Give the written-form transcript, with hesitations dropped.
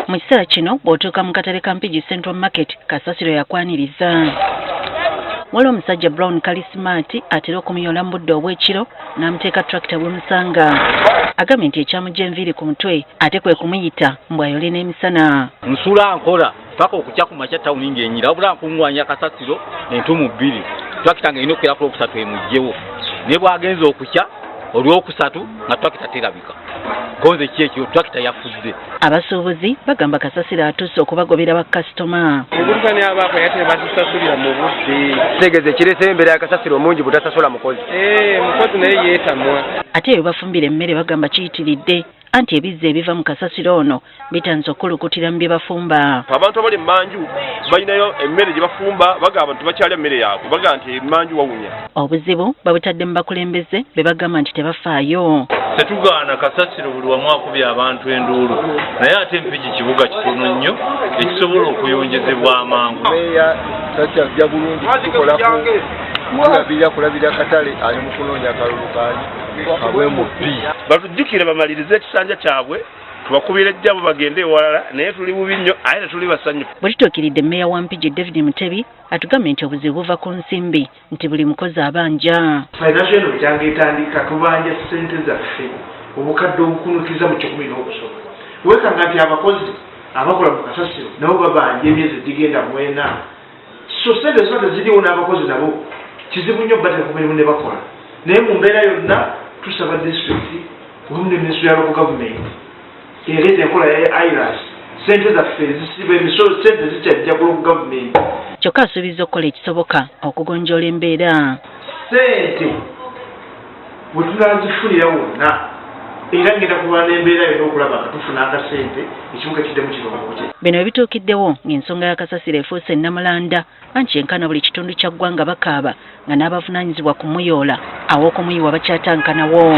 Mu kiseera kino bw'otuuka mu katale ka Mpigi Central Market kasasiro yakwaniriza. Waliwo omusajja Brown Kalismati atera okumuyola mu budde obw'ekiro n'amuteeka tractor bw'emusanga. Agambye nti ekyamugya enviiri ku mutwe ate kwe kumuyita mbw'ayole n'emisana. Nsula nkola paka okukya ku makya tawuni ng'enyira wabula nkungwanya kasasiro entumu bbiri. Tractor ng'erina okukeera ku lwokusatu emugyewo. Ne bw'agenza okukya olwokusatu nga tractor terabika. Konze ki ekyo tractor yafudde. Abasuubuzi bagamba kasasiro atuuse okubagobera bakasitoma. Obulugane abaako yate batusasulira mu budde. Tegeze kirese embere ya kasasiro mungi butasasula mukozi. Mukozi naye yeetamwa. Ate ebyo bafumbira emmere bagamba kiyitiridde anti ebizza ebiva mu kasasiro ono bitanze okulukutira mu bye bafumba. Abantu abali manju balinayo emmere gye bafumba bagamba nti bakyalya emmere yaabwe bagamba nti manju wawunya. Obuzibu babutadde mu bakulembeze be bagamba nti tebafaayo. Tetugaana kasasiro buli wamu akubye abantu enduulu naye ate Mpigi kibuga kitono nnyo ekisobola okuyonjezebwa amangu. Meya tajja bulungi tukolako kulabira katale ali mu kunoonya akalulu kaali kabwe mu bbi. Batujjukire bamalirize ekisanja kyabwe tubakubira ejjabo bagende ewalala naye tuli bubi nnyo ate tuli basanyufu. Bwe tutuukiridde mmeeya wa Mpigi David Mutebi atugambye nti obuzibu buva ku nsimbi nti buli mukozi abanja. Financial eno kyanga etandika tubanja ssente zaffe obukadde obukunukiza mu 10 n'obusoba. Wekanga nti abakozi abakola mu kasasiro nabo babanja emyezi gigenda 4. So ssente zonna ziriwo n'abakozi nabo kizibu nnyo batera ku mirimu ne bakola. Naye mu mbeera yonna tusaba disitulikiti wamu ne minisitule ya local government ereeta enkola ya IRAS ssente zaffe zisiba emisolo ssente zikyajja ku local government. Kyokka asuubiza okukola ekisoboka okugonjoola embeera. Ssente bwe tunaazifunira wonna era ngenda kuba n'embeera yonna okulaba nga tufuna akasente ekibuga kiddemu kirongooke. Bino ebituukiddeo ng'ensonga ya kasasiro efuuse nnamulanda anti enkana buli kitundu kya ggwanga bakaaba nga n'abavunaanyizibwa kumuyoola aw'okumuyiwa bakyatankanawo.